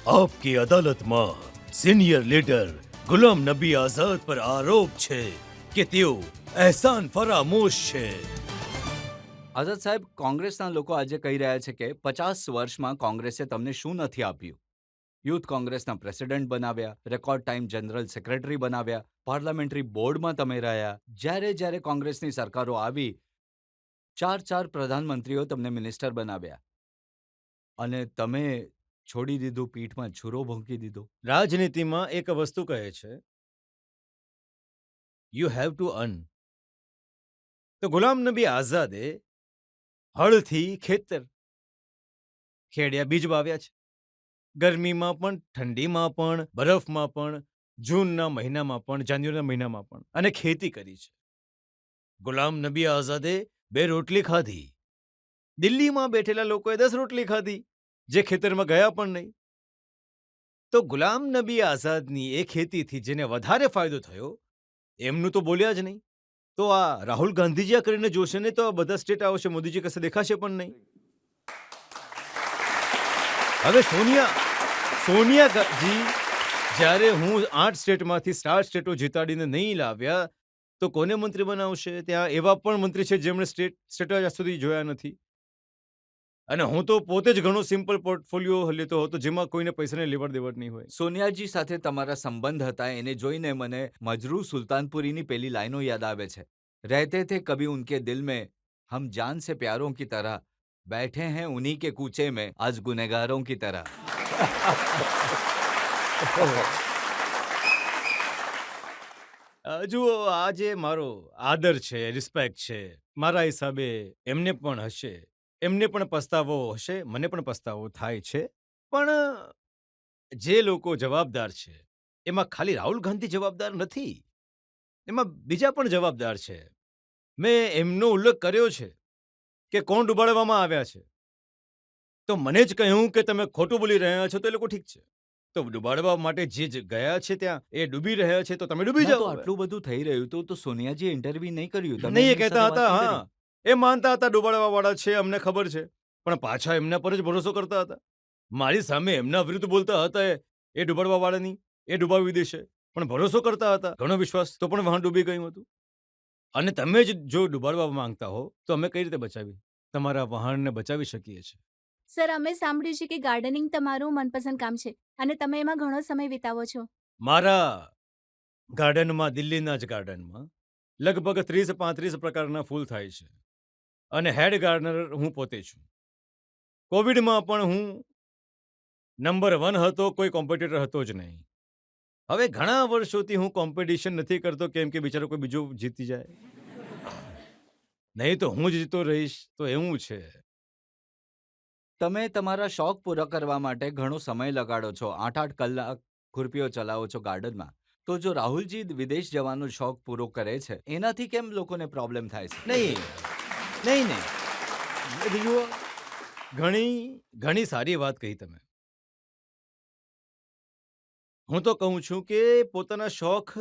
આપકી અદાલતમાં senior leader ગુલામ નબી આઝાદ પર આરોપ છે કે તેઓ એહસાન ફરામોશ છે. આઝાદ સાહેબ, કોંગ્રેસના લોકો આજે કહી રહ્યા છે કે 50 વર્ષમાં કોંગ્રેસે તમને શું નથી આપ્યું. યુથ કોંગ્રેસના પ્રેસિડેન્ટ બનાવ્યા, રેકોર્ડ ટાઈમ જનરલ સેક્રેટરી બનાવ્યા, પાર્લામેન્ટરી બોર્ડમાં તમે રહ્યા. જ્યારે કોંગ્રેસની સરકારો આવી, 4 પ્રધાનમંત્રીઓ તમને મિનિસ્ટર બનાવ્યા અને તમે છોડી દીધું, પીઠમાં છુરો ભોંકી દીધો. રાજનીતિમાં એક વસ્તુ કહે છે, યુ હેવ ટુ અર્ન. તો ગુલામ નબી આઝાદે હળથી ખેડિયા બીજ વાવ્યા છે. ગરમીમાં પણ, ઠંડીમાં પણ, બરફમાં પણ, જૂનના મહિનામાં પણ, જાન્યુઆરીના મહિનામાં પણ, અને ખેતી કરી છે. ગુલામ નબી આઝાદે 2 રોટલી ખાધી. દિલ્હીમાં બેઠેલા લોકોએ 10 રોટલી ખાધી, જે ખેતરમાં ગયા પણ નહીં. તો ગુલામ નબી આઝાદની એ ખેતીથી જેને વધારે ફાયદો થયો, એમનું તો બોલ્યા જ નહીં. તો આ રાહુલ ગાંધીજી આ કરીને જોશે ને, તો આ બધા સ્ટેટ આવશે, મોદીજી કશે દેખાશે પણ નહીં. હવે સોનિયાજી જ્યારે હું 8 સ્ટેટમાંથી 7 સ્ટેટો જીતાડીને નહીં લાવ્યા, તો કોને મંત્રી બનાવશે? ત્યાં એવા પણ મંત્રી છે જેમણે સ્ટેટ આજ સુધી જોયા નથી. અને હું તો પોતે જ ઘણો સિમ્પલ પોર્ટફોલિયો લેતો હતો, જેમાં કોઈને પૈસાની લેવડ દેવડ નહીં હોય. સોનિયાજી સાથે તમારા સંબંધ હતા, એને જોઈને મને મજરૂ સુલતાનપુરીની પેલી લાઈનો યાદ આવે છે. રહેતે થે કભી ઉનકે દિલ में, हम जान से प्यारों की तरह, बैठे हैं उन्हीं के कूचे में, आज गुनहगारों की तरह. જુઓ, આ જે મારો આદર છે, રિસ્પેક્ટ છે, મારા હિસાબે એમને પણ હશે, એમને પણ પસ્તાવો હશે, મને પણ પસ્તાવો થાય છે. પણ જે લોકો જવાબદાર છે, એમાં ખાલી રાહુલ ગાંધી જવાબદાર નથી, એમાં બીજા પણ જવાબદાર છે. મેં એમનો ઉલ્લેખ કર્યો છે કે કોણ ડૂબાડવામાં આવ્યા છે, તો મને જ કહ્યું કે તમે ખોટું બોલી રહ્યા છો, તો એ લોકો ઠીક છે. તો ડૂબાડવા માટે જે ગયા છે ત્યાં, એ ડૂબી રહ્યા છે, તો તમે ડૂબી ના, તો જાઓ. આટલું બધું થઈ રહ્યું હતું તો સોનિયાજીએ ઇન્ટરવ્યુ નહીં કર્યું? તમે નહીં, એ એમની કહેતા સાથે હતા, વાત નહીં હા, કરી? એ માનતા હતા ડૂબાડવા વાળા છે, અમને ખબર છે, પણ પાછા એમના પર જ ભરોસો કરતા હતા. મારી સામે એમના વિરુદ્ધ બોલતા હતા, એ ડૂબાડવા વાળાની, એ ડૂબાવી દેશે, પણ ભરોસો કરતા હતા, ઘણો વિશ્વાસ, તો પણ વાહન ડૂબી ગયું હતું. અને તમે જ જો ડૂબાડવા માંગતા હો, તો અમે કઈ રીતે બચાવી તમારા વાહનને બચાવી શકીએ છીએ? સર, અમે સાંભળ્યું છે કે ગાર્ડનિંગ તમારું મનપસંદ કામ છે અને તમે એમાં ઘણો સમય વિતાવો છો. મારા ગાર્ડનમાં, દિલ્હીના જ ગાર્ડનમાં લગભગ 30-35 પ્રકારના ફૂલ થાય છે, અને હેડ ગાર્ડનર હું પોતે છું. કોવિડમાં પણ હું નંબર 1 હતો, કોઈ કોમ્પિટિટર હતો જ નહીં. હવે ઘણા વર્ષોથી હું કોમ્પિટિશન નથી કરતો, કેમ કે બિચારો કોઈ બીજો જીતી જાય, નહીં તો હું જ જીતો રહીશ, તો એવું છે. તમે તમારા શોખ પૂરા કરવા માટે ઘણો સમય લગાડો છો, 8-8 કલાક ખુરપીઓ ચલાવો છો ગાર્ડનમાં. તો જો રાહુલજી વિદેશ જવાનો શોખ પૂરો કરે છે, એનાથી કેમ લોકોને પ્રોબ્લેમ થાય છે? નહીં. જુઓ, ઘણી સારી વાત કહી તમે. હું તો કહું છું કે પોતાના શોખ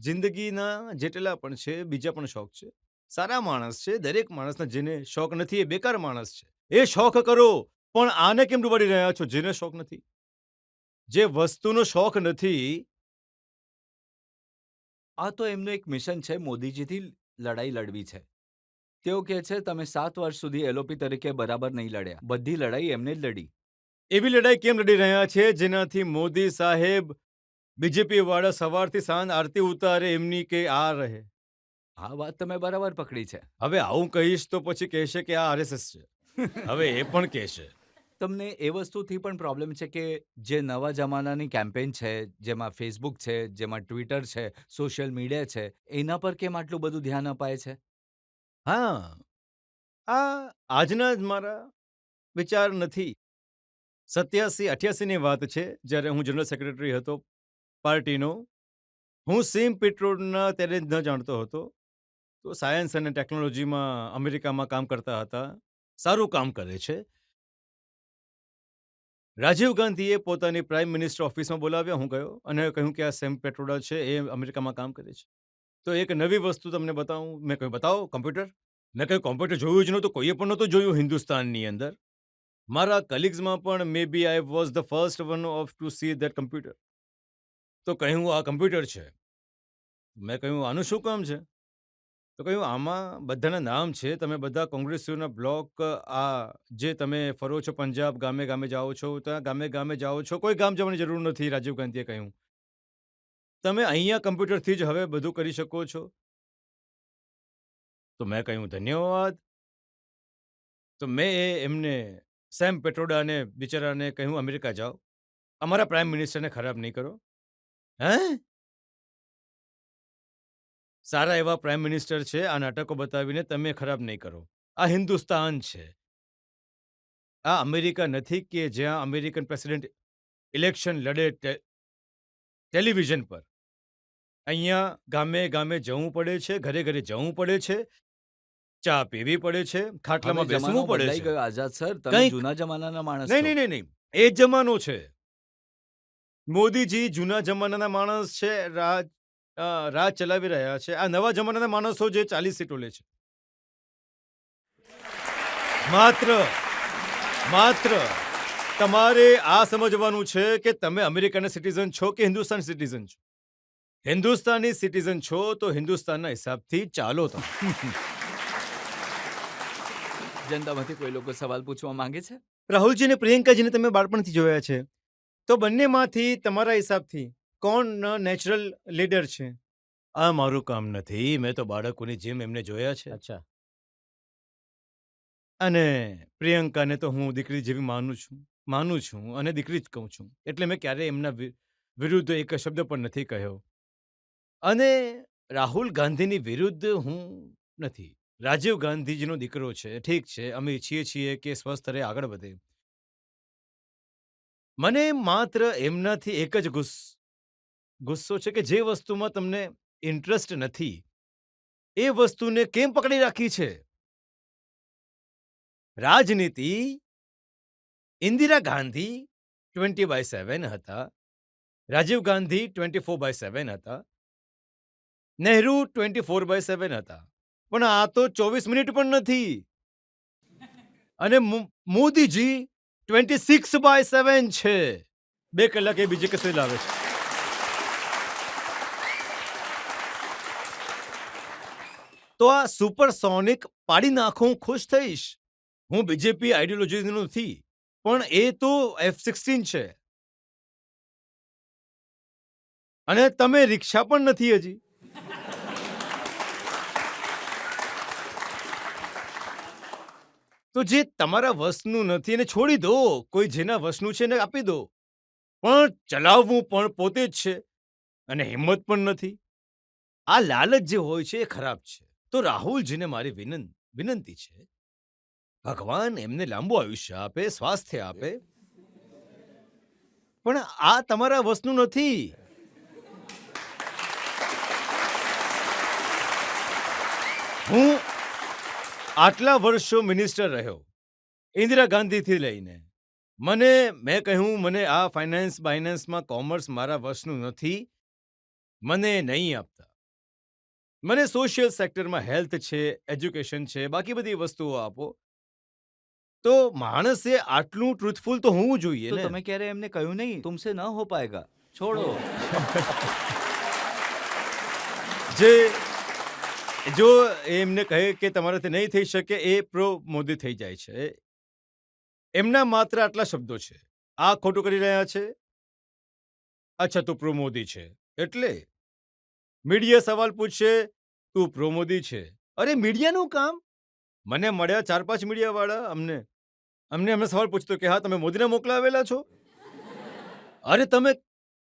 જિંદગીના જેટલા પણ છે, બીજા પણ શોખ છે. સારા માણસ છે, દરેક માણસના જેને શોખ નથી, એ બેકાર માણસ છે. એ શોખ કરો, પણ આને કેમ ડૂબાડી રહ્યા છો જેને શોખ નથી? જે વસ્તુનો શોખ નથી, આ તો એમનું એક મિશન છે, મોદીજીથી લડાઈ લડવી છે. તેઓ કહે છે તમે 7 વર્ષ સુધી એલઓપી તરીકે બરાબર નહીં લડ્યા, બધી લડાઈ એમને જ લડી. એવી લડાઈ કેમ લડી રહ્યા છે જેનાથી મોદી સાહેબ, બીજેપી વાળા સવારથી સાંજ આરતી ઉતારે એમની કે આ રહે? આ વાત તમે બરાબર પકડી છે. હવે આવું કહીશ તો પછી કહેશે કે આ આરએસએસ છે. હવે એ પણ કહેશે. તમને એ વસ્તુથી પણ પ્રોબ્લેમ છે કે જે નવા જમાનાની કેમ્પેન છે, જેમાં ફેસબુક છે, જેમાં ટ્વિટર છે, સોશિયલ મીડિયા છે, એના પર કેમ આટલું બધું ધ્યાન અપાય છે? હા, આ આજના જ મારા વિચાર નથી. 87-88ની વાત છે, જ્યારે હું જનરલ સેક્રેટરી હતો પાર્ટીનો. હું સેમ પેટ્રોલના ત્યારે જ ન જાણતો હતો. તો સાયન્સ અને ટેકનોલોજીમાં અમેરિકામાં કામ કરતા હતા. સારું કામ કરે છે. રાજીવ ગાંધીએ પોતાની પ્રાઇમ મિનિસ્ટર ઓફિસમાં બોલાવ્યા, હું ગયો અને કહ્યું કે આ સેમ પેટ્રોડા છે, એ અમેરિકામાં કામ કરે છે. તો એક નવી વસ્તુ તમને બતાવું. મેં કહ્યું બતાવો કોમ્પ્યુટર. મેં કહ્યું કોમ્પ્યુટર જોયું જ નહોતું, કોઈએ પણ નહોતું જોયું હિન્દુસ્તાનની અંદર. મારા કલીગ્સમાં પણ maybe I was the first one of to see that computer. તો કહ્યું આ કમ્પ્યુટર છે. મેં કહ્યું આનું શું કામ છે? તો કહ્યું આમાં બધાના નામ છે. તમે બધા કોંગ્રેસીઓના બ્લોક આ જે તમે ફરો છો પંજાબ ગામે ગામે જાઓ છો, ત્યાં ગામે ગામે જાઓ છો. કોઈ ગામ જવાની જરૂર નથી, રાજીવ ગાંધીએ કહ્યું. તમે અહીંયા કમ્પ્યુટરથી જ હવે બધું કરી શકો છો. તો મેં કહ્યું ધન્યવાદ. તો મેં એમને સેમ પેટ્રોડાને બિચારાને કહ્યું અમેરિકા જાઓ. અમારા પ્રાઇમ મિનિસ્ટરને ખરાબ નહીં કરો. હે? સારા એવા પ્રાઇમ મિનિસ્ટર છે. આ નાટકો બતાવીને તમે ખરાબ નહીં કરો. આ હિન્દુસ્તાન છે. આ અમેરિકા નથી કે જ્યાં અમેરિકન પ્રેસિડેન્ટ ઇલેક્શન લડે ટેલિવિઝન પર. અહીંયા ગામે ગામે જવું પડે છે, ઘરે ઘરે જવું પડે છે, ચા પીવી પડે છે, હવે ખાટલામાં જમાનો બેસવું પડે બદલાઈ છે. ગયો આઝાદ સર. તમે કંઈક જૂના જમાનાના માણસ નહીં છો. નહીં નહીં નહીં એ જ જમાનો છે. મોદીજી જૂના જમાનાના માણસ છે, રાજ ચલાવી રહ્યા છે. આ નવા જમાનાના માણસો જે 40 સીટો લે છે. માત્ર તમારે આ સમજવાનું છે કે તમે અમેરિકાના સિટીઝન છો કે હિન્દુસ્તાન સિટીઝન છો. હિન્દુસ્તાની સિટીઝન છો તો હિન્દુસ્તાનના હિસાબથી ચાલો તમે. જનતામાંથી કોઈ લોકો સવાલ પૂછવા માંગે છે? રાહુલજી અને પ્રિયંકાજીને તમે બાળપણથી જોયા છે, તો બંનેમાંથી તમારા હિસાબથી કોણ નેચરલ લીડર છે? આ મારું કામ નથી. મેં તો બાળકોની જેમ એમને જોયા છે. અચ્છા. અને પ્રિયંકાને તો હું દીકરી જેવી માનું છું અને દીકરી જ કહું છું. એટલે મેં ક્યારેય એમના વિરુદ્ધ એક શબ્દ પણ નથી કહ્યો. અને રાહુલ ગાંધીની વિરુદ્ધ હું નથી. રાજીવ ગાંધીજીનો દીકરો છે. ઠીક છે, અમે ઈચ્છીએ છીએ કે સ્વસ્થ રહે, આગળ વધે. મને માત્ર એમનાથી એક જ ગુસ્સો છે કે જે વસ્તુમાં તમને ઇન્ટરેસ્ટ નથી એ વસ્તુને કેમ પકડી રાખી છે? રાજનીતિ ઇન્દિરા ગાંધી 20/7 હતા, રાજીવ ગાંધી 24/7 હતા, નહેરુ 24/7 હતા, પણ આ તો 24 મિનિટ પણ નથી. અને મોદીજી 26/7 છે. 2 કલાક એ બીજી કસે લાવે છે. તો આ સુપરસોનિક પાડી નાખો, હું ખુશ થઈશ. હું બીજેપી આઈડિયોલોજીનો નથી, પણ એ તો F-16 છે. અને તમે રિક્ષા પણ નથી હજી. તો જે તમારા વશનું નથી એને છોડી દો. કોઈ જેના વશનું છે એને આપી દો. પણ ચલાવવું પણ પોતે જ છે અને હિંમત પણ નથી. આ લાલચ જે હોય છે એ ખરાબ છે. તો રાહુલજીને મારી વિનંતી છે, ભગવાન એમને લાંબુ આયુષ્ય આપે, સ્વાસ્થ્ય આપે, પણ આ તમારા વશનું નથી. હું આટલા વર્ષો મિનિસ્ટર રહ્યો, ઇન્દિરા ગાંધીથી લઈને. મેં કહ્યું મને આ બાયનાન્સમાં કોમર્સ મારા વશનું નથી, મને નહીં આપતા. મને સોશિયલ સેક્ટરમાં હેલ્થ છે, એજ્યુકેશન છે, બાકી બધી વસ્તુઓ આપો. તો માણસે આટલું ટ્રુથફુલ તો હોવું જોઈએ તો ને. તમે ક્યારે એમને કહ્યું નહીં તુમસે ન હો પાએગા, છોડો. જો એમને કહે કે તમારાથી નહીં થઈ શકે, એ પ્રો મોદી થઈ જાય છે. એમના માત્ર આટલા શબ્દો છે, આ ખોટું કરી રહ્યા છે, અચ્છા તું પ્રો મોદી છે એટલે મીડિયા સવાલ પૂછશે, તું પ્રો મોદી છે. અરે મીડિયાનું કામ. મને મળ્યા 4-5 મીડિયાવાળા, અમને સવાલ પૂછતો કે હા તમે મોદીને મોકલાવેલા છો. અરે તમે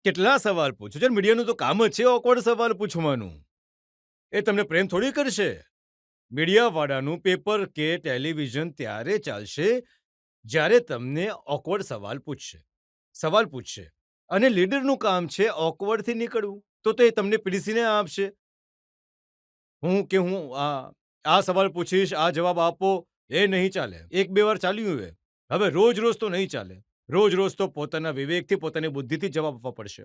કેટલા સવાલ પૂછો છો? મીડિયાનું તો કામ જ છે ઓકવર્ડ સવાલ પૂછવાનું. એ તમને પ્રેમ થોડી કરશે. મીડિયાવાળાનું પેપર કે ટેલિવિઝન ત્યારે ચાલશે જ્યારે તમને ઓકવર્ડ સવાલ પૂછશે. અને લીડરનું કામ છે ઓકવર્ડથી નીકળવું. તો એ તમને પીડીસીને આપશે. હું આ સવાલ પૂછીશ, આ જવાબ આપો, એ નહીં ચાલે. 1-2 વાર ચાલ્યું હવે રોજ તો નહીં ચાલે. રોજ તો પોતાના વિવેકથી, પોતાની બુદ્ધિથી જવાબ આપવા પડશે.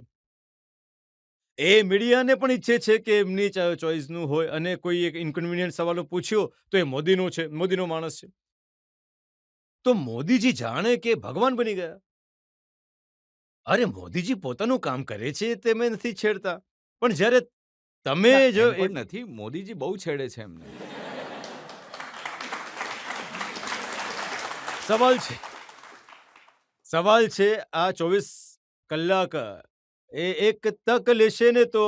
એ મીડિયાને પણ ઈચ્છે છે કે એમની ચોઈસનું હોય, અને કોઈ એક ઇન્કન્વિનિયન્ટ સવાલો પૂછ્યો તો એ મોદીનો માણસ છે. તો મોદીજી જાણે કે ભગવાન બની ગયા. અરે મોદીજી પોતાનું કામ કરે છે તે મેં નથી છેડતા. પણ જ્યારે તમે ના, જો એમ પણ નથી. મોદીજી બહુ છેડે છે એમને. સવાલ છે આ 24 કલાક એ એક તક લેશે ને તો